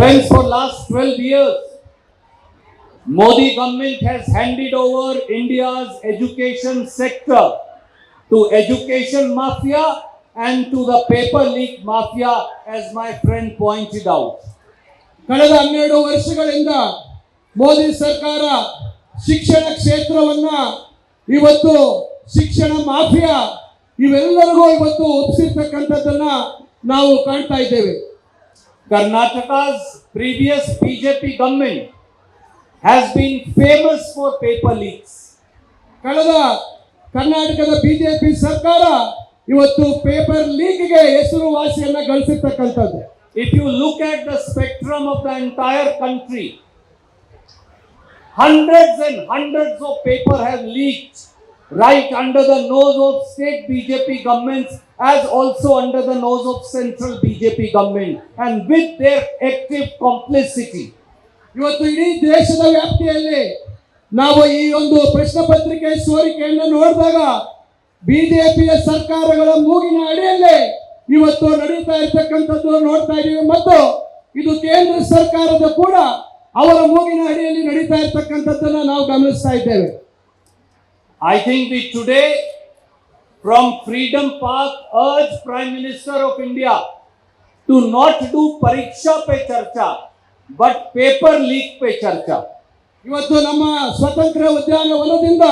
Friends, for last 12 years, Modi government has handed over India's education sector to education mafia and to the paper leak mafia, as my friend pointed out. ಕಳೆದ 12 ವರ್ಷಗಳಿಂದ ಮೋದಿ ಸರ್ಕಾರ ಶಿಕ್ಷಣ ಕ್ಷೇತ್ರವನ್ನ ಇವತ್ತು ಶಿಕ್ಷಣ mafia ಇವೆಲ್ಲರಿಗೂ ಇವತ್ತು ಒಪ್ಪಿಸಿರ್ತಕ್ಕಂಥದ್ದನ್ನ ನಾವು ಕಾಣ್ತಾ ಇದ್ದೇವೆ. Karnataka's previous BJP government has been famous for paper leaks. ಕಳೆದ ಕರ್ನಾಟಕದ ಬಿಜೆಪಿ ಸರ್ಕಾರ ಇವತ್ತು paper ಲೀಕ್ಗೆ ಹೆಸರುವಾಸಿಯನ್ನ ಗಳಿಸಿರ್ತಕ್ಕಂಥದ್ದು. If you look at the spectrum of the entire country, hundreds and hundreds of paper have leaked right under the nose of state BJP governments, as also under the nose of central BJP government, and with their active complicity. ಇವತ್ತು ಇಡೀ ದೇಶದ ವ್ಯಾಪ್ತಿಯಲ್ಲಿ ನಾವು ಈ ಒಂದು ಪ್ರಶ್ನೆ ಪತ್ರಿಕೆ ಸೋರಿಕೆಯನ್ನು ನೋಡಿದಾಗ ಬಿಜೆಪಿಯ ಸರ್ಕಾರಗಳ ಮೂಗಿನ ಅಡಿಯಲ್ಲೇ ಇವತ್ತು ನಡೀತಾ ಇರ್ತಕ್ಕಂಥದ್ದು ನೋಡ್ತಾ ಇದ್ದೀವಿ. ಮತ್ತು ಇದು ಕೇಂದ್ರ ಸರ್ಕಾರದ ಕೂಡ ಅವರ ಮೂಗಿನ ಅಡಿಯಲ್ಲಿ ನಡೀತಾ ಇರ್ತಕ್ಕಂಥದ್ದನ್ನ ನಾವು ಗಮನಿಸ್ತಾ ಇದ್ದೇವೆ. I think we today from Freedom Park urge Prime Minister of India to not do Pariksha pe Charcha but paper leak pe Charcha. ಇವತ್ತು ನಮ್ಮ ಸ್ವತಂತ್ರ ಉದ್ಯಾನವನದಿಂದ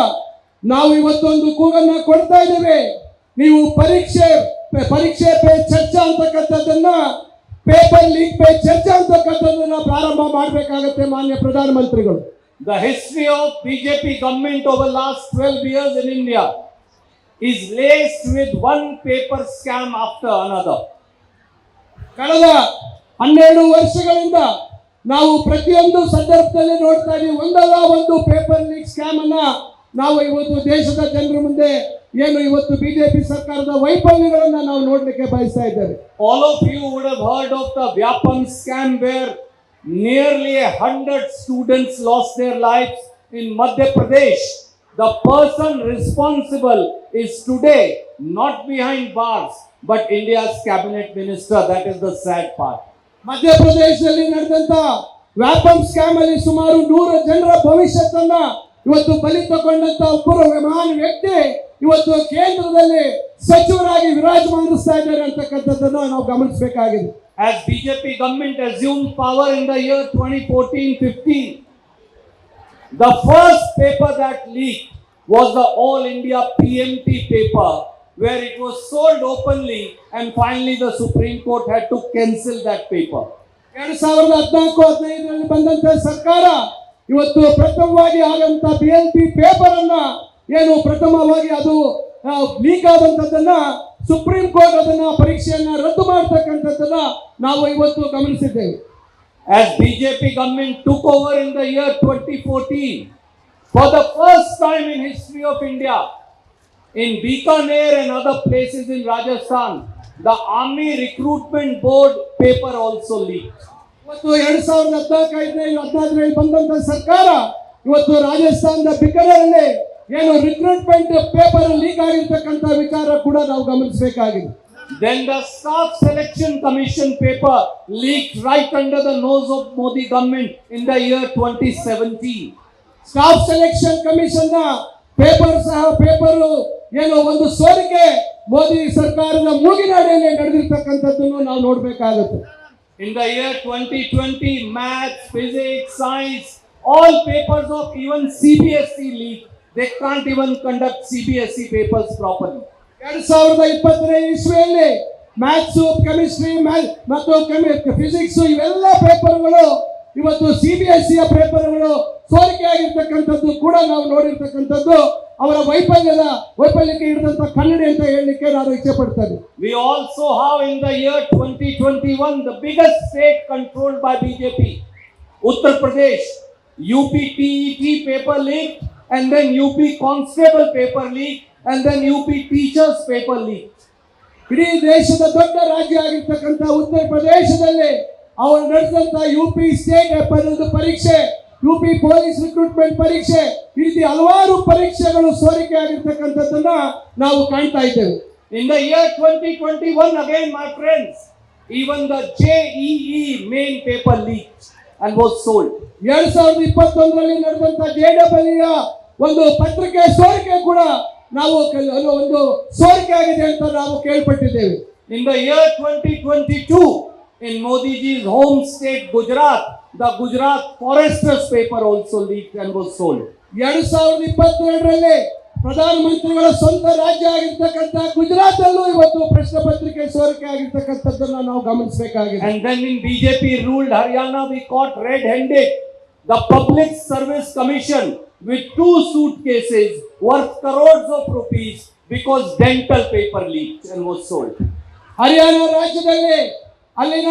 ನಾವು ಇವತ್ತೊಂದು ಕೂಗನ್ನ ಕೊಡ್ತಾ ಇದ್ದೇವೆ. ನೀವು ಪರೀಕ್ಷೆ ಪೇ ಚರ್ಚಾ ಅಂತಕ್ಕಂಥದ್ದನ್ನ ಪೇಪರ್ ಲೀಕ್ ಪೇ ಚರ್ಚಾ ಅಂತಕ್ಕಂಥದ್ದನ್ನ ಪ್ರಾರಂಭ ಮಾಡಬೇಕಾಗುತ್ತೆ ಮಾನ್ಯ ಪ್ರಧಾನಮಂತ್ರಿಗಳು. The history of BJP government over last 12 years in India is laced with one paper scam after another. ಕಳೆದ 12 ವರ್ಷಗಳಿಂದ ನಾವು ಪ್ರತಿಯೊಂದು ಸಂದರ್ಭದಲ್ಲಿ ನೋಡ್ತಾ ಇದ್ದೀವಿ, ಒಂದಲ್ಲ ಒಂದು ಪೇಪರ್ ಲೀಕ್ ಸ್ಕ್ಯಾಮ್ ಅನ್ನ ನಾವು ಇವತ್ತು ದೇಶದ ಜನರ ಮುಂದೆ ಏನು ಇವತ್ತು ಬಿಜೆಪಿ ಸರ್ಕಾರದ ವೈಫಲ್ಯಗಳನ್ನ ನಾವು ನೋಡಲಿಕ್ಕೆ ಬಯಸ್ತಾ ಇದ್ದೇವೆ. All of you would have heard of the Vyapam scam where nearly 100 students lost their lives in Madhya Pradesh. The person responsible is today not behind bars but India's cabinet minister. That is the sad part. ಮಧ್ಯಪ್ರದೇಶದಲ್ಲಿ ನಡೆದಂತ Vyapam scam ಅಲ್ಲಿ ಸುಮಾರು 100 ಜನರ ಭವಿಷ್ಯತ್ತನ್ನ ಇವತ್ತು ಬಲಿ ತಗೊಂಡಂತ ಒಬ್ಬರು ಮಹಾನ್ ವ್ಯಕ್ತಿ ಇವತ್ತು ಕೇಂದ್ರದಲ್ಲಿ ಸಚಿವರಾಗಿ ವಿರಾಜಮಾನಿಸ್ತಾ ಇದ್ದಾರೆ ಅಂತಕ್ಕಂಥದ್ದನ್ನು ನಾವು ಗಮನಿಸಬೇಕಾಗಿದೆ. As BJP government assumed power in the year 2014-15, the first paper that leaked was the All India PMT paper, where it was sold openly, and finally the Supreme Court had to cancel that paper. 2014-15 ಬಂದಂತ ಸರ್ಕಾರ ಇವತ್ತು ಪ್ರಥಮವಾಗಿ ಆಗಂತ PMT paper ಅನ್ನ ಏನು ಪ್ರಥಮವಾಗಿ ಅದು leak ಆದಂತದನ್ನ supreme court ಅದನ್ನ ಪರೀಕ್ಷೆಯನ್ನ ರದ್ದು ಮಾಡತಕ್ಕಂಥದ್ದನ್ನ ನಾವು ಇವತ್ತು ಗಮನಿಸಿದ್ದೇವೆ. As BJP government took over in the year 2014, for the first time in history of India, in Bikaner and other places in Rajasthan, the Army Recruitment Board paper also leaked. ಇವತ್ತು 2014-15 ಬಂದಂತ ಸರ್ಕಾರ ಇವತ್ತು ರಾಜಸ್ಥಾನದ ಬಿಕನೇರಲ್ಲಿ ಏನು ರಿಕ್ರೂಟ್ಮೆಂಟ್ ಪೇಪರ್ ಲೀಕ್ ಆಗಿರ್ತಕ್ಕಂಥ ವಿಚಾರ ಕೂಡ ನಾವು ಗಮನಿಸಬೇಕಾಗಿದೆ. Then the Staff Selection Commission paper leaked right under the nose of Modi government in the year 2017. Staff selection commission ನ ಪೇಪರ್ ಏನು ಒಂದು ಸೋರಿಕೆ ಮೋದಿ ಸರ್ಕಾರದ ಮೂಗಿನ ಅಡಿಯಲ್ಲಿ ನಡೆದಿರ್ತಕ್ಕಂಥದ್ದನ್ನು ನಾವು ನೋಡಬೇಕಾಗುತ್ತೆ. In the year 2020, maths, physics, science, all papers of even CBSE leaked. They can't even conduct CBSE papers properly. 2020 ಇಸ್ವಿಯಲ್ಲಿ maths, chemistry ಮತ್ತು ಫಿಸಿಕ್ಸ್ ಇವೆಲ್ಲ ಪೇಪರ್ಗಳು ಇವತ್ತು CBSE ಪೇಪರ್ಗಳು ಸೋರಿಕೆ ಆಗಿರ್ತಕ್ಕಂಥದ್ದು ಕೂಡ ನಾವು ನೋಡಿರ್ತಕ್ಕಂಥದ್ದು ಅವರ ವೈಫಲ್ಯಕ್ಕೆ ಹಿಡಿದಂತ ಕನ್ನಡಿ ಅಂತ ಹೇಳಲಿಕ್ಕೆ ನಾನು ಇಚ್ಛೆ ಪಡ್ತೇನೆ. We also have in the year 2021 the biggest state controlled by BJP, Uttar Pradesh, UP TET paper leak, and then UP Constable paper leak, and then UP Teachers paper leak. ಇಡೀ ದೇಶದ ದೊಡ್ಡ ರಾಜ್ಯ ಆಗಿರ್ತಕ್ಕಂಥ ಉತ್ತರ ಪ್ರದೇಶದಲ್ಲಿ ಅವರು ನಡೆದಂತ UP ಸ್ಟೇಟ್ ಪರೀಕ್ಷೆ, UP ಪೊಲೀಸ್ ರಿಕ್ರೂಟ್ಮೆಂಟ್ ಪರೀಕ್ಷೆ, ಈ ರೀತಿ ಹಲವಾರು ಪರೀಕ್ಷೆಗಳು ಸೋರಿಕೆ ಆಗಿರ್ತಕ್ಕಂಥದ್ದನ್ನ ನಾವು ಕಾಣ್ತಾ ಇದ್ದೇವೆ. In the year 2021 again, my friends, Even the JEE main paper leaked and was sold. 2021ರಲ್ಲಿ ನಡೆದಂತ JEE ಒಂದು ಪತ್ರಿಕೆ ಸೋರಿಕೆ ಕೂಡ ನಾವು ಒಂದು ಸೋರಿಕೆ ಆಗಿದೆ ಅಂತ ನಾವು ಕೇಳ್ಪಟ್ಟಿದ್ದೇವೆ. In the year 2022, in Modi ji's home state Gujarat, the Gujarat Foresters paper also leaked and was sold. 2022ರಲ್ಲಿ ಪ್ರಧಾನಮಂತ್ರಿಗಳ ಸ್ವಂತ ರಾಜ್ಯ ಆಗಿರ್ತಕ್ಕಂಥ ಗುಜರಾತ್ ಅಲ್ಲೂ ಇವತ್ತು ಪ್ರಶ್ನೆ ಪತ್ರಿಕೆ ಸೋರಿಕೆ ಆಗಿರ್ತಕ್ಕಂಥದ್ದನ್ನ ನಾವು ಗಮನಿಸಬೇಕಾಗಿದೆ. And then in BJP ruled Haryana, we caught red-handed the Public Service Commission with 2 suitcases worth crores of rupees because dental paper leaked and was sold. Haryana ರಾಜ್ಯದಲ್ಲಿ ಅಲ್ಲಿನ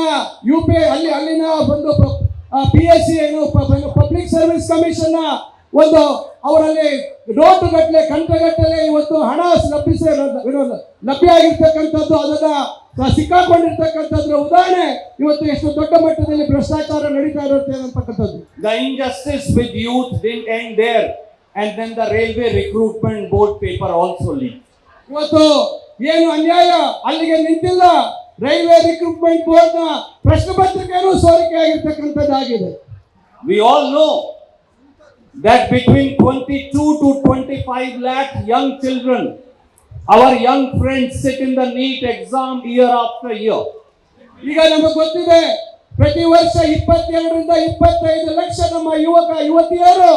ಅಲ್ಲಿನ ಒಂದು PSC ಏನು ಪಬ್ಲಿಕ್ ಸರ್ವಿಸ್ ಕಮಿಷನ್ ಒಂದು ಅವರಲ್ಲಿ ನೋಟು ಗಟ್ಟಲೆ ಗಂಟೆಗಟ್ಟಲೆ ಇವತ್ತು ಹಣ ಲಭ್ಯ ಆಗಿರ್ತಕ್ಕಂಥದ್ದು, ಅದನ್ನ ಸಿಕ್ಕಾಕೊಂಡಿರ್ತಕ್ಕಂಥದ್ರ ಉದಾಹರಣೆ ಇವತ್ತು ಎಷ್ಟು ದೊಡ್ಡ ಮಟ್ಟದಲ್ಲಿ ಭ್ರಷ್ಟಾಚಾರ ನಡೀತಾ ಇರುತ್ತೆ ಅಂತಕ್ಕಂಥದ್ದು. The injustice with youth didn't end there, and then the railway recruitment board paper also leaked. ಇವತ್ತು ಏನು ಅನ್ಯಾಯ ಅಲ್ಲಿಗೆ ನಿಂತಿಲ್ಲ, ರೈಲ್ವೆ ರಿಕ್ರೂಟ್ಮೆಂಟ್ ಬೋರ್ಡ್ ನ ಪ್ರಶ್ನೆ ಪತ್ರಿಕೆಯೂ ಸೋರಿಕೆ ಆಗಿರ್ತಕ್ಕಂಥದ್ದಾಗಿದೆ. We all know that between 22 to 25 lakh young children, our young friends sit in the NEET exam year after year. ಈಗ ನಮಗೆ ಗೊತ್ತಿದೆ, ಪ್ರತಿ ವರ್ಷ 22ರಿಂದ 25 ಲಕ್ಷ ನಮ್ಮ ಯುವತಿಯರು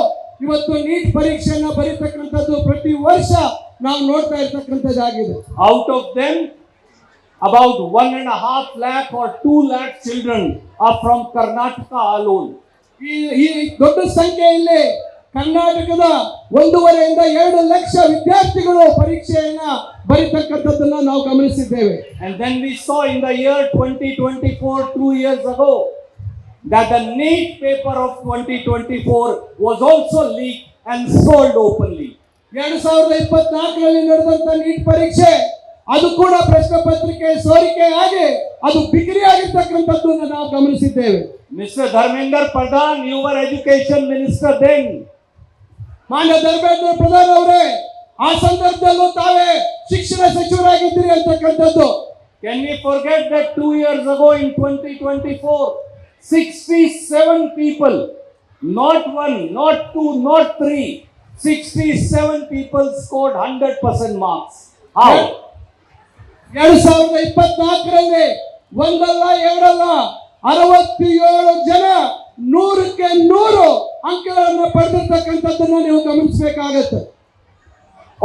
ಇವತ್ತು ನೀಟ್ ಪರೀಕ್ಷೆಯನ್ನ ಬರೀತಕ್ಕಂಥದ್ದು ಪ್ರತಿ ವರ್ಷ ನಾವು ನೋಡ್ತಾ ಇರ್ತಕ್ಕಂಥದ್ದಾಗಿದೆ. Out of them, about 1.5 lakh or 2 lakh children are from Karnataka alone. ಈ ದೊಡ್ಡ ಸಂಖ್ಯೆಯಲ್ಲಿ ಕರ್ನಾಟಕದ 1.5 ರಿಂದ 2 ಲಕ್ಷ ವಿದ್ಯಾರ್ಥಿಗಳು ಪರೀಕ್ಷೆಯನ್ನ ಬರೀತಕ್ಕಂಥದ್ದನ್ನ ನಾವು ಗಮನಿಸಿದ್ದೇವೆ. And then we saw in the year 2024, 2 years ago, that the NEET paper of 2024 was also leaked and sold openly. 2024ರಲ್ಲಿ ನಡೆದಂತ neat ಪರೀಕ್ಷೆ ಅದು ಕೂಡ ಪ್ರಶ್ನೆ ಪತ್ರಿಕೆ ಸೋರಿಕೆ ಆಗಿ ಅದು ಬಿಕ್ರಿ ಆಗಿರ್ತಕ್ಕಂಥದ್ದನ್ನ ನಾವು ಗಮನಿಸಿದ್ದೇವೆ. Mr. Dharmendra Pradhan, you were education minister then. ಮಾನ್ಯ ಧರ್ಮೇಂದ್ರ ಪ್ರಧಾನ್ ಅವರೇ, ಆ ಸಂದರ್ಭದಲ್ಲೂ ತಾವೇ ಶಿಕ್ಷಣ ಸಚಿವರಾಗಿದ್ದೀರಿ ಅಂತಕ್ಕಂಥದ್ದು. Can we forget that 2 years ago in 2024, 67 people, not 1, not 2, not 3, 67 people scored 100% marks. How? 2024ರಲ್ಲಿ ಒಂದಲ್ಲ ಎರಡಲ್ಲ 67 ಜನ 100ಕ್ಕೆ 100 ಅಂಕಗಳನ್ನು ಪಡೆದಿರ್ತಕ್ಕಂಥದ್ದನ್ನು ನೀವು ಗಮನಿಸಬೇಕಾಗತ್ತೆ.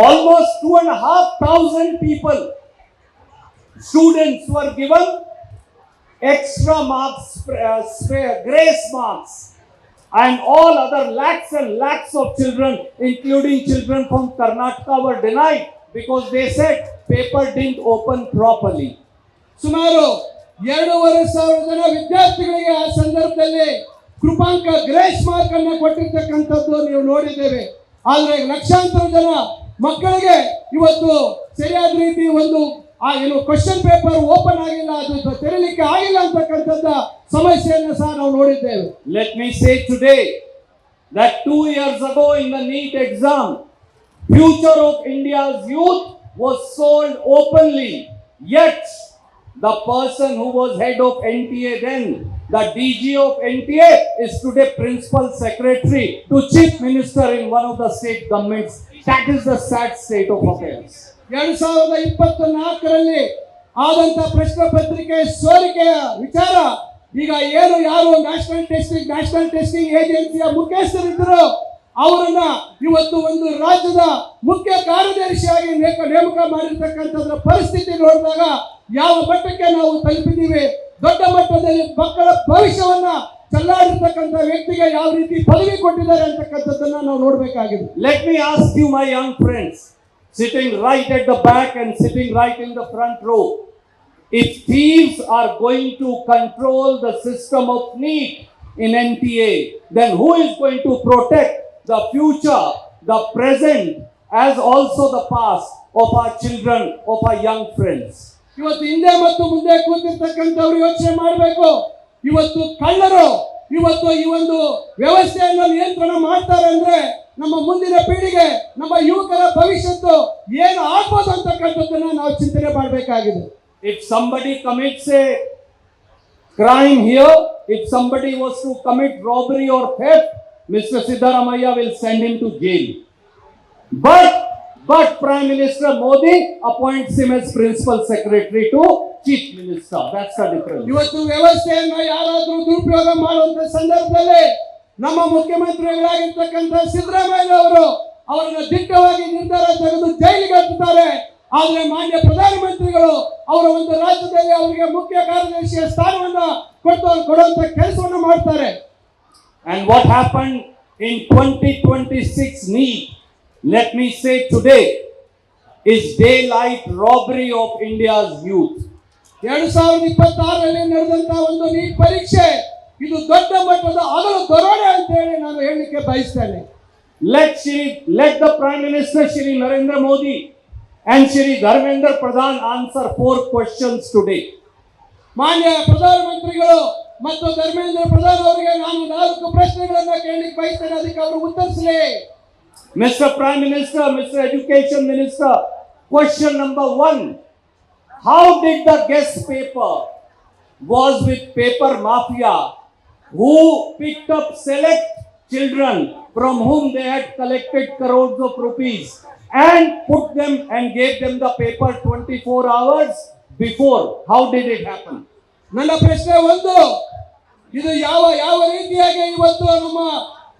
Almost 2,500 people, students were given extra marks, grace marks, and all other lakhs and lakhs of children, including children from Karnataka, were denied because they said paper didn't open properly. ಸುಮಾರು 2,500 ಜನ ವಿದ್ಯಾರ್ಥಿಗಳಿಗೆ ಆ ಸಂದರ್ಭದಲ್ಲಿ ಕೃಪಾಂಕ ಗ್ರೇಸ್ ಮಾರ್ಕ್ ಅನ್ನು ಕೊಟ್ಟಿರ್ತಕ್ಕಂಥದ್ದು ನೀವು ನೋಡಿದ್ದೇವೆ. ಆದ್ರೆ ಲಕ್ಷಾಂತರ ಜನ ಮಕ್ಕಳಿಗೆ ಇವತ್ತು ಸರಿಯಾದ ರೀತಿ ಒಂದು ಏನು ಕ್ವಶನ್ ಪೇಪರ್ ಓಪನ್ ಆಗಿಲ್ಲ, ಅದು ತೆರಲಿಕ್ಕೆ ಆಗಿಲ್ಲ ಅಂತಕ್ಕಂಥದ್ದ ಸಮಸ್ಯೆಯನ್ನು ಸಹ ನಾವು ನೋಡಿದ್ದೇವೆ. Let me say today that 2 years ago in the NEET exam, future of India's youth was sold openly, yet the person who was head of NTA then, the DG of NTA, is today principal secretary to chief minister in one of the state governments. That is the sad state of affairs. 2024ರಲ್ಲಿ ಆದಂತ ಪ್ರಶ್ನೆ ಪತ್ರಿಕೆ ಸೋರಿಕೆಯ ವಿಚಾರ ಈಗ ಯಾರು national testing ಏಜೆನ್ಸಿಯ ಮುಖ್ಯಸ್ಥರಿದ್ದರು ಅವರನ್ನ ಇವತ್ತು ಒಂದು ರಾಜ್ಯದ ಮುಖ್ಯ ಕಾರ್ಯದರ್ಶಿಯಾಗಿ ನೇಮಕ ಮಾಡಿರ್ತಕ್ಕಂಥದ್ರ ಪರಿಸ್ಥಿತಿ ನೋಡಿದಾಗ ಯಾವ ಮಟ್ಟಕ್ಕೆ ನಾವು ತಲುಪಿದ್ದೀವಿ, ದೊಡ್ಡ ಮಟ್ಟದಲ್ಲಿ ಮಕ್ಕಳ ಭವಿಷ್ಯವನ್ನ ಚಲ್ಲಾಡಿರ್ತಕ್ಕಂಥ ವ್ಯಕ್ತಿಗೆ ಯಾವ ರೀತಿ ಪದವಿ ಕೊಟ್ಟಿದ್ದಾರೆ ಅಂತಕ್ಕಂಥದ್ದನ್ನ ನಾವು ನೋಡಬೇಕಾಗಿದೆ. Let me ask you, my young friends, sitting right at the back and sitting right in the front row, if thieves are going to control the system of NEET in NTA, then who is going to protect the future, the present, as also the past of our children, of our young friends? ಇವತ್ತು ಹಿಂದೆ ಮತ್ತು ಮುಂದೆ ಕೂತಿರ್ತಕ್ಕಂಥವ್ರು ಯೋಚನೆ ಮಾಡಬೇಕು. ಇವತ್ತು ಕಳ್ಳರು ಇವತ್ತು ಈ ಒಂದು ವ್ಯವಸ್ಥೆಯನ್ನು ನಿಯಂತ್ರಣ ಮಾಡ್ತಾರೆ ಅಂದ್ರೆ ನಮ್ಮ ಮುಂದಿನ ಪೀಳಿಗೆ, ನಮ್ಮ ಯುವಕರ ಭವಿಷ್ಯತ್ತು ಏನು ಆಗ್ಬೋದು ಅಂತಕ್ಕಂಥದ್ದನ್ನ ನಾವು ಚಿಂತನೆ ಮಾಡಬೇಕಾಗಿದೆ. If somebody commits a crime here, if somebody was to commit robbery or theft, Mr. Siddaramaiah will send him to jail. But Prime Minister Modi appoints him as Principal Secretary to Chief Minister. That's the difference. ಇವತ್ತು ವ್ಯವಸ್ಥೆಯನ್ನ ಯಾರಾದ್ರೂ ದುರುಪಯೋಗ ಮಾಡುವಂತ ಸಂದರ್ಭದಲ್ಲಿ ನಮ್ಮ ಮುಖ್ಯಮಂತ್ರಿಗಳಾಗಿರ್ತಕ್ಕಂಥ ಸಿದ್ದರಾಮಯ್ಯ ಅವರು ಅವರನ್ನ ದಿಟ್ಟವಾಗಿ ನಿರ್ಧಾರ ತೆಗೆದು ಜೈಲಿಗೆ ಹಾಕುತ್ತಾರೆ. ಆದ್ರೆ ಮಾನ್ಯ ಪ್ರಧಾನಮಂತ್ರಿಗಳು ಅವರ ಒಂದು ರಾಜ್ಯದಲ್ಲಿ ಅವರಿಗೆ ಮುಖ್ಯ ಕಾರ್ಯದರ್ಶಿಯ ಸ್ಥಾನವನ್ನ ಕೊಡುವಂತ ಕೆಲಸವನ್ನು ಮಾಡ್ತಾರೆ. And what happened in 2026 NEET, let me say today, is daylight robbery of India's youth. 2026ರಲ್ಲಿ ನಡೆದಂತಹ ಒಂದು ನೀಟ್ ಪರೀಕ್ಷೆ ಇದು ದೊಡ್ಡ ಮಟ್ಟದ ಹಗಲು ದರೋಡೆ ಅಂತ ಹೇಳಿ ನಾನು ಹೇಳಲಿಕ್ಕೆ ಬಯಸ್ತೇನೆ. Let the Prime Minister Shri Narendra Modi and Shri Dharmendra Pradhan answer 4 questions today. ಮಾನ್ಯ ಪ್ರಧಾನಮಂತ್ರಿಗಳು ಮತ್ತು ಧರ್ಮೇಂದ್ರ ಪ್ರಧಾನ್ ಅವರಿಗೆ ನಾನು 4 ಪ್ರಶ್ನೆಗಳನ್ನ ಕೇಳಲಿಕ್ಕೆ ಬಯಸ್ತೇನೆ, ಅದಕ್ಕೆ ಅವರು ಉತ್ತರಿಸಲಿ. Mr. Prime Minister, Mr. Education Minister, question number 1. How did the guest paper was with paper mafia who picked up select children from whom they had collected crores of rupees and put them and gave them the paper 24 hours before? How did it happen? ನನ್ನ ಪ್ರಶ್ನೆ 1, ಇದು ಯಾವ ರೀತಿಯಾಗಿ ಇವತ್ತು ನಮ್ಮ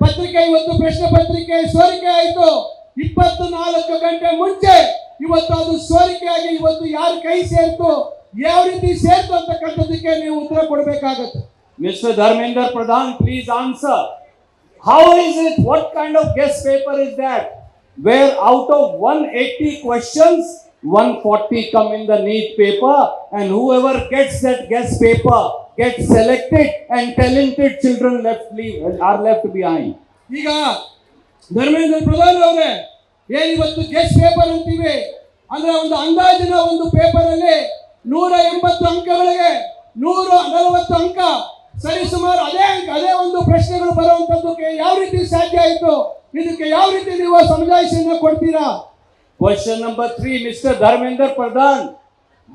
ಪತ್ರಿಕೆ ಇವತ್ತು ಪ್ರಶ್ನೆ ಪತ್ರಿಕೆ ಸೋರಿಕೆ ಆಯಿತು? 24 ಗಂಟೆ ಮುಂಚೆ ಇವತ್ತು ಅದು ಸೋರಿಕೆಯಾಗಿ ಇವತ್ತು ಯಾರ ಕೈ ಸೇರ್ತು, ಯಾವ ರೀತಿ ಸೇರ್ತು ಅಂತಕ್ಕಂಥದ್ದಕ್ಕೆ ನೀವು ಉತ್ತರ ಕೊಡಬೇಕಾಗುತ್ತೆ. Mr. Dharmendra Pradhan, please answer. How is it? What kind of guest paper is that? Where out of 180 questions, 140 come in the NEET paper, and whoever gets that guest paper gets selected, and talented children are left behind. ಈಗ ಧರ್ಮೇಂದ್ರ ಪ್ರಧಾನ್ ಅವರೇ, ಏನ್ ಇವತ್ತು guest paper ಅಂತೀವಿ ಅಂದ್ರೆ ಒಂದು ಅಂದಾಜಿನ ಒಂದು paper ಅಲ್ಲಿ 180 ಅಂಕಗಳಿಗೆ 140 ಅಂಕ ಸರಿಸುಮಾರು ಅದೇ ಒಂದು ಪ್ರಶ್ನೆಗಳು ಬರುವಂತದ್ದಕ್ಕೆ ಯಾವ ರೀತಿ ಸಾಧ್ಯ ಆಯಿತು? ಇದಕ್ಕೆ ಯಾವ ರೀತಿ ನೀವು ಸಮಜಾಯಿಷಿಯನ್ನು ಕೊಡ್ತೀರಾ? Question number 3, Mr. Dharmendra Pradhan,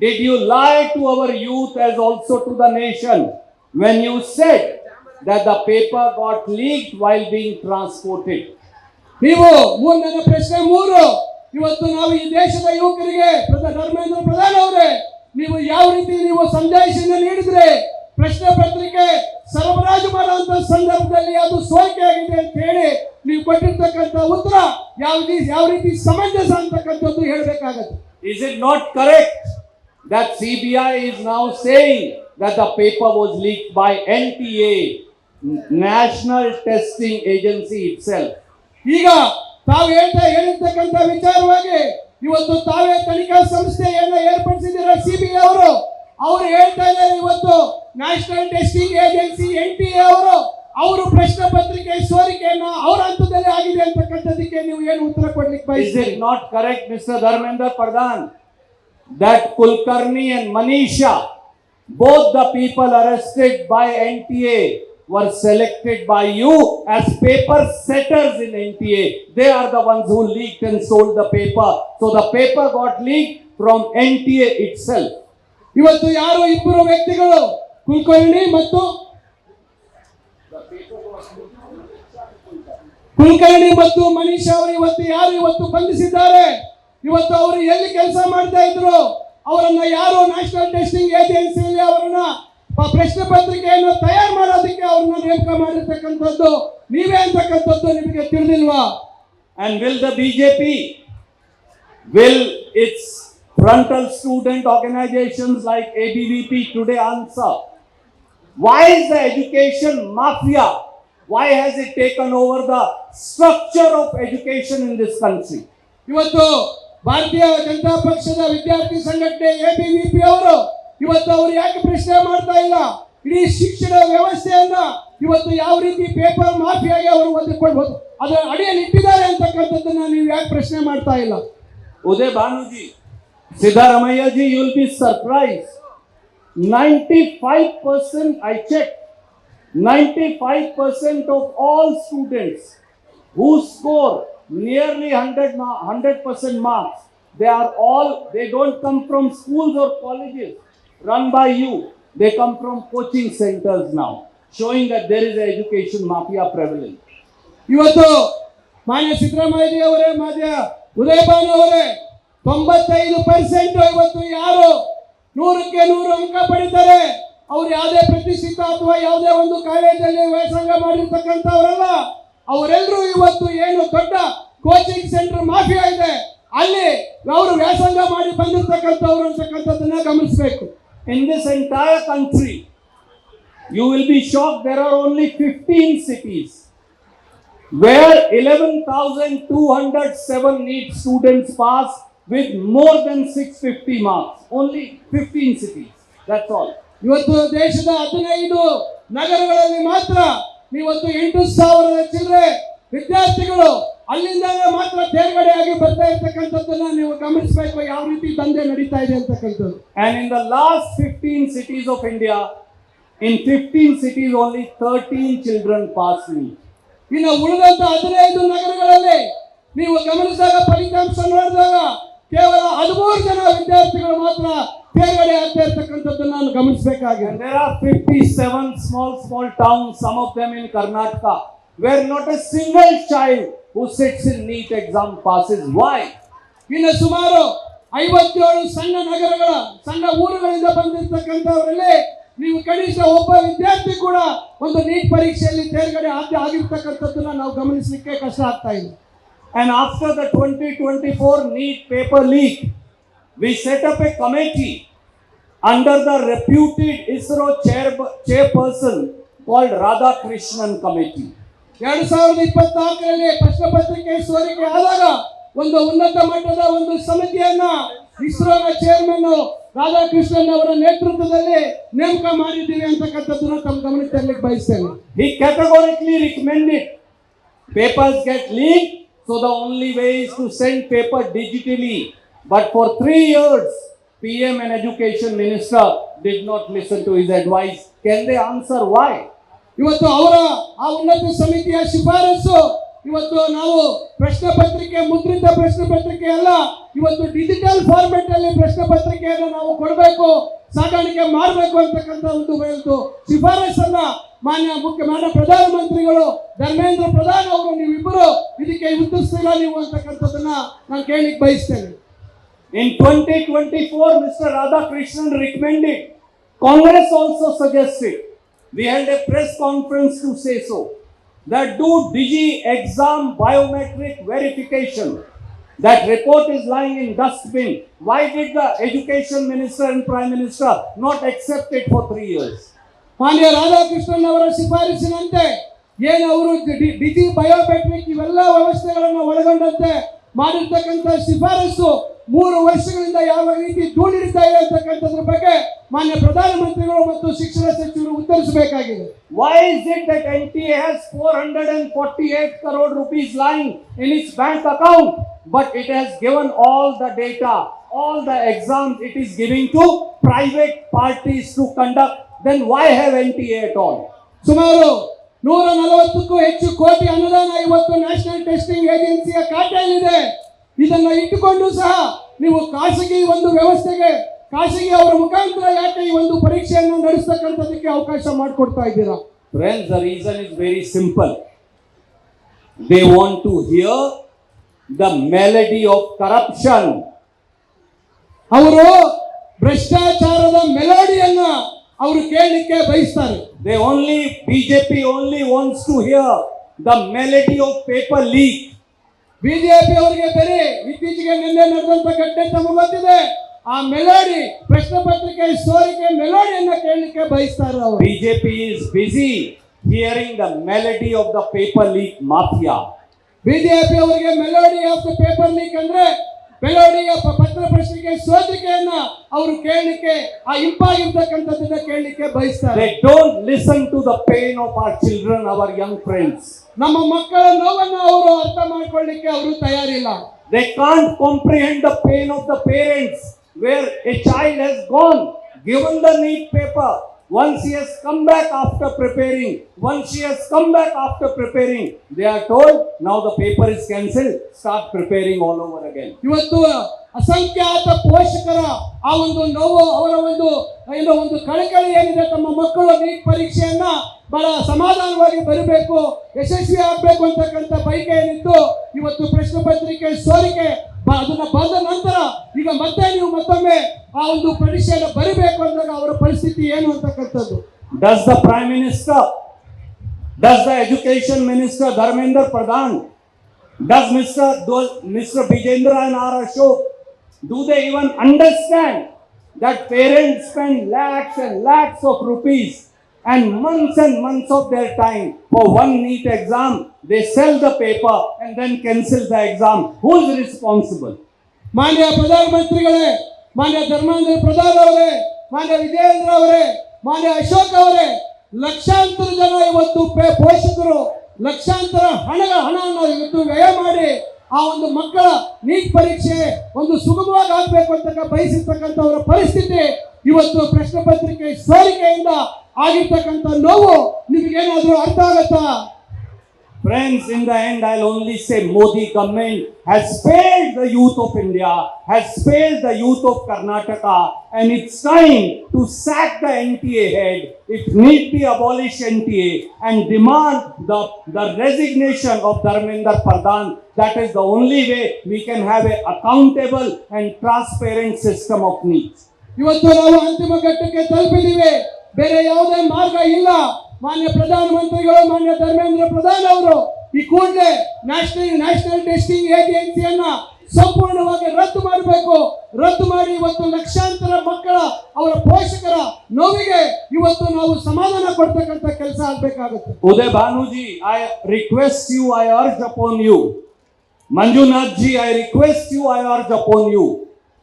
did you lie to our youth as also to the nation when you said that the paper got leaked while being transported? ನೀವು ನನ್ನ ಪ್ರಶ್ನೆ 3, ಇವತ್ತು ನಾವು ಈ ದೇಶದ ಯುವಕರಿಗೆ ಧರ್ಮೇಂದ್ರ ಪ್ರಧಾನ್ ಅವರೇ, ನೀವು ಯಾವ ರೀತಿ ನೀವು ಸಮಜಾಯಿಷಿಯನ್ನು ನೀಡಿದ್ರೆ ಪ್ರಶ್ನೆ ಪತ್ರಿಕೆ ಸರಬರಾಜು ಮಾಡುವಂತ ಸಂದರ್ಭದಲ್ಲಿ ಅದು ಸೋರಿಕೆ ಆಗಿದೆ ಅಂತ ಹೇಳಿ ನೀವು ಕೊಟ್ಟಿರ್ತಕ್ಕಂಥ ಉತ್ತರ ಯಾವ ರೀತಿ ಸಮಂಜಸ ಅಂತಕ್ಕಂಥದ್ದು ಹೇಳಬೇಕಾಗತ್ತೆ. Is it not correct that CBI is now saying that the paper was leaked by NTA, National Testing Agency itself? ಈಗ ತಾವು ಹೇಳಿರ್ತಕ್ಕಂಥ ವಿಚಾರವಾಗಿ ಇವತ್ತು ತಾವೇ ತನಿಖಾ ಸಂಸ್ಥೆಯನ್ನು ಏರ್ಪಡಿಸಿದ್ದೀರ ಸಿಬಿಐ ಅವರು ಹೇಳ್ತಾ ಇದ್ದಾರೆ, ಇವತ್ತು ನ್ಯಾಷನಲ್ ಟೆಸ್ಟಿಂಗ್ ಏಜೆನ್ಸಿ NTA ಅವರು ಪ್ರಶ್ನೆ ಪತ್ರಿಕೆ ಸೋರಿಕೆಯನ್ನ ಅವರ ಹಂತದಲ್ಲಿ ಆಗಿದೆ ಅಂತಕ್ಕಂಥದಕ್ಕೆ ನೀವು ಏನು ಉತ್ತರ ಕೊಡ್ಲಿಕ್ಕೆ ಬಯಸ್ತೀರಿ? Is it not correct, Mr. Dharmendra Pradhan, that Kulkarni and Manisha, both the people arrested by NTA, were selected by you as paper setters in NTA? They are the ones who leaked and sold the paper. So the paper got leaked from NTA itself. ಇವತ್ತು ಯಾರು ಇಬ್ಬರು ವ್ಯಕ್ತಿಗಳು ಕುಲಕರ್ಣಿ ಮತ್ತು ಮನೀಶ್ ಅವರು ಇವತ್ತು ಬಂಧಿಸಿದ್ದಾರೆ. ಇವತ್ತು ಅವರು ಎಲ್ಲಿ ಕೆಲಸ ಮಾಡ್ತಾ ಇದ್ರು, ಅವರನ್ನ ಯಾರು ನ್ಯಾಷನಲ್ ಟೆಸ್ಟಿಂಗ್ ಏಜೆನ್ಸಿಯಲ್ಲಿ ಅವರನ್ನ ಪ್ರಶ್ನೆ ಪತ್ರಿಕೆಯನ್ನು ತಯಾರು ಮಾಡೋದಕ್ಕೆ ಅವ್ರನ್ನ ನೇಮಕ ಮಾಡಿರ್ತಕ್ಕಂಥದ್ದು ನೀವೇ ಅಂತಕ್ಕಂಥದ್ದು ನಿಮಗೆ ತಿಳಿದಿಲ್ವಾ? And will the BJP, will its frontal student organizations like ABVP today answer? Why is the education mafia? Why has it taken over the structure of education in this country? ಇವತ್ತು ಭಾರತೀಯ ಜನತಾ ಪಕ್ಷದ ವಿದ್ಯಾರ್ಥಿ ಸಂಘಟನೆ ABVP ಅವರು ಇವತ್ತು ಅವರು ಯಾಕೆ ಪ್ರಶ್ನೆ ಮಾಡ್ತಾ ಇಲ್ಲ? ಇಡೀ ಶಿಕ್ಷಣ ವ್ಯವಸ್ಥೆಯನ್ನ ಇವತ್ತು ಯಾವ ರೀತಿ ಪೇಪರ್ ಮಾಫಿಯಾಗಿ ಅವರು ಒದಗಿಕೊಳ್ಬಹುದು ಅದರ ಅಡಿಯಲ್ಲಿ ಇಟ್ಟಿದ್ದಾರೆ ಅಂತಕ್ಕಂಥದ್ದನ್ನ ನೀವು ಯಾಕೆ ಪ್ರಶ್ನೆ ಮಾಡ್ತಾ ಇಲ್ಲ? Uday Bhanuji, Siddaramaiah ji, you will be surprised. 95%, I checked, 95% of all students who score nearly 100% marks, they don't come from schools or colleges run by you. They come from coaching centers now, showing that there is an education mafia prevalent. ಇವತ್ತು ಮಾನ್ಯ ಸಿದ್ದರಾಮಯ್ಯ ಅವರೇ, ಮಾನ್ಯ ಉದಯಭಾನು ಅವರೇ, 95% ಇವತ್ತು ಯಾರು 100ಕ್ಕೆ 100 ಅಂಕ ಪಡಿತಾರೆ ಅವ್ರು ಯಾವುದೇ ಪ್ರತಿಷ್ಠಿತ ಅಥವಾ ಯಾವುದೇ ಒಂದು ಕಾಲೇಜಲ್ಲಿ ವ್ಯಾಸಂಗ ಮಾಡಿರ್ತಕ್ಕಂಥವರಲ್ಲ. ಅವರೆಲ್ಲರೂ ಇವತ್ತು ಏನು ದೊಡ್ಡ ಕೋಚಿಂಗ್ ಸೆಂಟರ್ ಮಾಫಿಯಾ ಇದೆ ಅಲ್ಲಿ ಅವರು ವ್ಯಾಸಂಗ ಮಾಡಿ ಬಂದಿರ್ತಕ್ಕಂಥವ್ರು ಅಂತಕ್ಕಂಥದ್ದನ್ನ ಗಮನಿಸಬೇಕು. In this entire country, you will be shocked, there are only 15 cities where 11,207 NEET students pass with more than 650 marks. Only 15 cities. That's all. ಇವತ್ತು ದೇಶದ 15 ನಗರಗಳಲ್ಲಿ ಮಾತ್ರ ಇವತ್ತು 8,000 ಚಿಲ್ಲರೆ ವಿದ್ಯಾರ್ಥಿಗಳು ಅಲ್ಲಿಂದ ಮಾತ್ರ ತೇರ್ಗಡೆಯಾಗಿ ಬರ್ತಾ ಇರ್ತಕ್ಕಂಥದ್ದನ್ನ ನೀವು ಗಮನಿಸಬೇಕು, ಯಾವ ರೀತಿ ದಂಧೆ ನಡೀತಾ ಇದೆ ಅಂತಕ್ಕಂಥದ್ದು. And in the last 15 cities of India, in 15 cities only 13 children pass NEET. ಇನ್ನು ಉಳಿದಂತ 15 ನಗರಗಳಲ್ಲಿ ನೀವು ಗಮನಿಸಿದಾಗ ಫಲಿತಾಂಶ ನೋಡಿದಾಗ ಕೇವಲ 13 ಜನ ವಿದ್ಯಾರ್ಥಿಗಳು ಮಾತ್ರ ತೇರ್ಗಡೆ ಆಗ್ತಾ ಇರ್ತಕ್ಕಂಥದ್ದನ್ನ ನಾನು ಗಮನಿಸಬೇಕಾಗಿದೆ. And there are 57 small towns, some of them in Karnataka, where not a single child who sits in NEET exam passes. Why? ಇನ್ನು ಸುಮಾರು 57 ಸಣ್ಣ ನಗರಗಳ ಸಣ್ಣ ಊರುಗಳಿಂದ ಬಂದಿರತಕ್ಕಂಥವರಲ್ಲಿ ನೀವು ಕನಿಷ್ಠ ಒಬ್ಬ ವಿದ್ಯಾರ್ಥಿ ಕೂಡ ಒಂದು ನೀಟ್ ಪರೀಕ್ಷೆಯಲ್ಲಿ ತೇರ್ಗಡೆ ಆಗಿರ್ತಕ್ಕಂಥದ್ದನ್ನ ನಾವು ಗಮನಿಸಲಿಕ್ಕೆ ಕಷ್ಟ ಆಗ್ತಾ ಇದೆ. And after the 2024 NEET paper leak, we set up a committee under the reputed ISRO chairperson called Radhakrishnan Committee. 2024ರಲ್ಲಿ ಪ್ರಶ್ನೆ ಪತ್ರಿಕೆ ಸೋರಿಕೆ ಆದಾಗ ಒಂದು ಉನ್ನತ ಮಟ್ಟದ ಒಂದು ಸಮಿತಿಯನ್ನ ಇಸ್ರೋನ ಚೇರ್ಮನ್ ರಾಧಾಕೃಷ್ಣನ್ ಅವರ ನೇತೃತ್ವದಲ್ಲಿ ನೇಮಕ ಮಾಡಿದ್ದೀವಿ ಅಂತಕ್ಕಂಥದ್ದನ್ನ ತಮ್ಮ ಗಮನಕ್ಕೆ ತರಲಿಕ್ಕೆ ಬಯಸ್ತೇನೆ. He categorically recommended papers get leaked, so the only way is to send paper digitally. But for 3 years, PM and Education Minister did not listen to his advice. Can they answer why? ಇವತ್ತು ಅವರ ಆ ಉನ್ನತ ಸಮಿತಿಯ ಶಿಫಾರಸು ಇವತ್ತು ನಾವು ಪ್ರಶ್ನೆ ಪತ್ರಿಕೆ ಮುದ್ರಿತ ಪ್ರಶ್ನೆ ಪತ್ರಿಕೆ ಅಲ್ಲ, ಇವತ್ತು ಡಿಜಿಟಲ್ ಫಾರ್ಮೆಟ್ ಅಲ್ಲಿ ಪ್ರಶ್ನೆ ಪತ್ರಿಕೆಯನ್ನು ನಾವು ಕೊಡಬೇಕು, ಸಾಗಾಣಿಕೆ ಮಾಡಬೇಕು ಅಂತಕ್ಕಂಥ ಒಂದು ಶಿಫಾರಸನ್ನ ಮಾನ್ಯ ಪ್ರಧಾನಮಂತ್ರಿಗಳು ಧರ್ಮೇಂದ್ರ ಪ್ರಧಾನ್ ಅವರು ನೀವಿಬ್ಬರು ಇದಕ್ಕೆ ಉತ್ತರಿಸ್ತೀರಾ ನೀವು ಅಂತಕ್ಕಂಥದ್ದನ್ನ ನಾನು ಕೇಳಲಿಕ್ಕೆ ಬಯಸ್ತೇನೆ. In 2024, Mr. Radhakrishnan recommended. Congress also suggested. We held a press conference to say so. That do Digi exam biometric verification. That report is lying in dustbin. Why did the Education Minister and Prime Minister not accept it for 3 years? ಮಾನ್ಯ ರಾಧಾಕೃಷ್ಣನ್ ಅವರ ಶಿಫಾರಸಿನಂತೆ ಏನು ಅವರು DG biometric ಇವೆಲ್ಲ ವ್ಯವಸ್ಥೆಗಳನ್ನು ಒಳಗೊಂಡಂತೆ ಮಾಡಿರ್ತಕ್ಕಂಥ ಶಿಫಾರಸು 3 ವರ್ಷಗಳಿಂದ ಯಾವ ರೀತಿ ಧೂಳಿಡ್ತಾ ಇದೆ ಅಂತಕ್ಕಂಥದ್ರ ಬಗ್ಗೆ ಮಾನ್ಯ ಪ್ರಧಾನಮಂತ್ರಿಗಳು ಮತ್ತು ಶಿಕ್ಷಣ ಸಚಿವರು ಉತ್ತರಿಸಬೇಕಾಗಿದೆ. Why is it that NTA has 448 crore rupees lying in its bank account, but it has given all the data, all the exams it is giving to private parties to conduct? Then why have NTA at all? ಸುಮಾರು 140ಕ್ಕೂ ಹೆಚ್ಚು ಕೋಟಿ ಅನುದಾನ ಇವತ್ತು national testing ಏಜೆನ್ಸಿಯ ಖಾತೆಯಲ್ಲಿದೆ. ಇದನ್ನ ಇಟ್ಟುಕೊಂಡು ಸಹ ನೀವು ಖಾಸಗಿ ಒಂದು ವ್ಯವಸ್ಥೆಗೆ ಖಾಸಗಿ ಅವರ ಮುಖಾಂತರ ಯಾಕೆ ಈ ಒಂದು ಪರೀಕ್ಷೆಯನ್ನು ನಡೆಸತಕ್ಕಂಥದಕ್ಕೆ ಅವಕಾಶ ಮಾಡಿಕೊಡ್ತಾ ಇದ್ದೀರಾ? Friends, the reason is very simple. They want to hear the melody of corruption. ಅವರು ಭ್ರಷ್ಟಾಚಾರದ ಮೆಲೋಡಿಯನ್ನ ಅವರು ಕೇಳಲಿಕ್ಕೆ ಬಯಸ್ತಾರೆ. BJP only wants to hear the melody of paper leak. BJP ಅವರಿಗೆ ಬೇರೆ ಇತ್ತೀಚೆಗೆ ನಿನ್ನೆ ನಡೆದಂತ ಘಟನೆ ತಮಗೆ ಗೊತ್ತಿದೆ, ಆ ಮೆಲೋಡಿ ಪ್ರಶ್ನೆ ಪತ್ರಿಕೆ ಸೋರಿಕೆ ಮೆಲೋಡಿಯನ್ನ ಕೇಳಲಿಕ್ಕೆ ಬಯಸ್ತಾರೆ ಅವರು. BJP is busy hearing the melody of the paper leak mafia. BJP ಅವರಿಗೆ melody of the paper leak ಅಂದ್ರೆ ಮೆಲೋಡಿಯ ಪತ್ರ ಪ್ರಶ್ನೆಗೆ ಸೋರಿಕೆಯನ್ನ ಅವರು ಕೇಳಲಿಕ್ಕೆ ಆ ಇಂಪಾಗಿರ್ತಕ್ಕಂಥದ್ದನ್ನ ಕೇಳಲಿಕ್ಕೆ ಬಯಸ್ತಾರೆ. They don't listen to the pain of our children, our young friends. ನಮ್ಮ ಮಕ್ಕಳ ನೋವನ್ನು ಅವರು ಅರ್ಥ ಮಾಡಿಕೊಳ್ಳಿಕ್ಕೆ ಅವರು ತಯಾರಿಲ್ಲ. They can't comprehend the pain of the parents where a child has gone, given the NEET paper, Once he has come back after preparing, they are told, now the paper is cancelled, start preparing all over again. ಇವತ್ತು ಅಸಂಖ್ಯಾತ ಪೋಷಕರ ಆ ಒಂದು ನೋವು, ಅವರ ಒಂದು ಕಳಕಳಿ ಏನಿದೆ, ತಮ್ಮ ಮಕ್ಕಳು ನೀಟ್ ಪರೀಕ್ಷೆಯನ್ನ ಬಹಳ ಸಮಾಧಾನವಾಗಿ ಬರಬೇಕು, ಯಶಸ್ವಿ ಆಗಬೇಕು ಅಂತಕ್ಕಂಥ ಬಯಕೆ ಏನಿತ್ತು, ಇವತ್ತು ಪ್ರಶ್ನೆ ಪತ್ರಿಕೆ ಸೋರಿಕೆ ಅದನ್ನ ಬಂದ ನಂತರ ಈಗ ನೀವು ಮತ್ತೊಮ್ಮೆ ಆ ಒಂದು ಪರೀಕ್ಷೆಯನ್ನು ಬರಬೇಕು ಅಂದಾಗ ಅವರ ಪರಿಸ್ಥಿತಿ ಏನು ಅಂತಕ್ಕಂಥದ್ದು. Does the Prime Minister, does the Education Minister Dharmendra Pradhan, does Mr. Bijendra and R. Ashok, do they even understand that parents spend lakhs and lakhs of rupees and months of their time for one NEET exam? They sell the paper and then cancel the exam. Who is responsible? ಮಾನ್ಯ ಪ್ರಧಾನಮಂತ್ರಿಗಳೇ, ಮಾನ್ಯ ಧರ್ಮೇಂದ್ರ ಪ್ರಧಾನ್ ಅವರೇ, ಮಾನ್ಯ ವಿಜಯೇಂದ್ರ ಅವರೇ, ಮಾನ್ಯ ಅಶೋಕ್ ಅವರೇ, ಲಕ್ಷಾಂತರ ಜನ ಇವತ್ತು ಪೋಷಕರು ಲಕ್ಷಾಂತರ ಹಣವನ್ನು ಇವತ್ತು ವ್ಯಯ ಮಾಡಿ ಆ ಒಂದು ಮಕ್ಕಳ ನೀಟ್ ಪರೀಕ್ಷೆ ಒಂದು ಸುಗಮವಾಗಿ ಆಗಬೇಕು ಅಂತ ಬಯಸಿರ್ತಕ್ಕಂಥವರ ಪರಿಸ್ಥಿತಿ ಇವತ್ತು ಪ್ರಶ್ನೆ ಪತ್ರಿಕೆ ಸೋರಿಕೆಯಿಂದ ಆಗಿರ್ತಕ್ಕಂಥ ನೋವು ನಿಮಗೇನಾದ್ರೂ ಅರ್ಥ ಆಗತ್ತಾ? Friends, in the end, I'll only say Modi government has failed the youth of India, has failed the youth of Karnataka, and it's time to sack the NTA head. If need be, abolish NTA and demand the resignation of Dharmendra Pradhan. That is the only way we can have an accountable and transparent system of needs. ಇವತ್ತು ನಾವು ಅಂತಿಮ ಘಟ್ಟಕ್ಕೆ ತಲುಪಿದ್ದೀವಿ, ಬೇರೆ ಯಾವುದೇ ಮಾರ್ಗ ಇಲ್ಲ. ಮಾನ್ಯ ಪ್ರಧಾನಮಂತ್ರಿಗಳು, ಮಾನ್ಯ ಧರ್ಮೇಂದ್ರ ಪ್ರಧಾನ್ ಅವರು ಈ ಕೂಡಲೇ ನ್ಯಾಷನಲ್ ಟೆಸ್ಟಿಂಗ್ ಏಜೆನ್ಸಿಯನ್ನ ಸಂಪೂರ್ಣವಾಗಿ ರದ್ದು ಮಾಡಬೇಕು. ರದ್ದು ಮಾಡಿ ಇವತ್ತು ಲಕ್ಷಾಂತರ ಮಕ್ಕಳ ಅವರ ಪೋಷಕರ ನೋವಿಗೆ ಇವತ್ತು ನಾವು ಸಮಾಧಾನ ಕೊಡ್ತಕ್ಕಂಥ ಕೆಲಸ ಆಗಬೇಕಾಗುತ್ತೆ. Uday Bhanuji, I request you, I urge upon you. Manjunath ji, I request you, I urge upon you.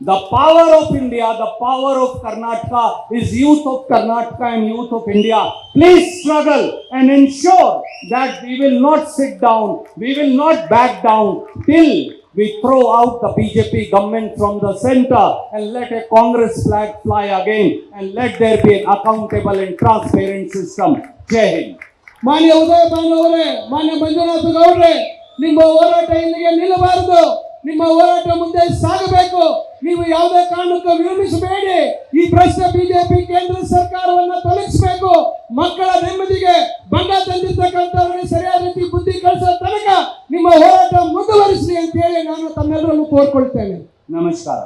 The power of India, the power of Karnataka is youth of Karnataka and youth of India. Please struggle and ensure that we will not sit down, we will not back down till we throw out the BJP government from the center and let a Congress flag fly again and let there be an accountable and transparent system. Jai Hind. ಮಾನ್ಯ ಉದಯ ಭಾನು ಅವರೇ, ಮಾನ್ಯ ಮಂಜುನಾಥ ಗೌಡ್ರೆ, ನಿಮ್ಮ ಹೋರಾಟ ಇಲ್ಲಿಗೆ ನಿಲ್ಲಬಾರದು. ನಿಮ್ಮ ಹೋರಾಟ ಮುಂದೆ ಸಾಗಬೇಕು. ನೀವು ಯಾವುದೇ ಕಾರಣಕ್ಕೂ ವಿರಮಿಸಬೇಡಿ. ಈ ಪ್ರಶ್ನೆ ಬಿಜೆಪಿ ಕೇಂದ್ರ ಸರ್ಕಾರವನ್ನ ತೊಲಗಿಸಬೇಕು. ಮಕ್ಕಳ ನೆಮ್ಮದಿಗೆ ಭಂಗ ತಂದಿರ್ತಕ್ಕಂಥವ್ರಿಗೆ ಸರಿಯಾದ ರೀತಿ ಬುದ್ಧಿ ಕಲಿಸೋ ತನಕ ನಿಮ್ಮ ಹೋರಾಟ ಮುಂದುವರಿಸಲಿ ಅಂತ ಹೇಳಿ ನಾನು ತಮ್ಮೆಲ್ಲರನ್ನು ಕೋರ್ಕೊಳ್ತೇನೆ. ನಮಸ್ಕಾರ.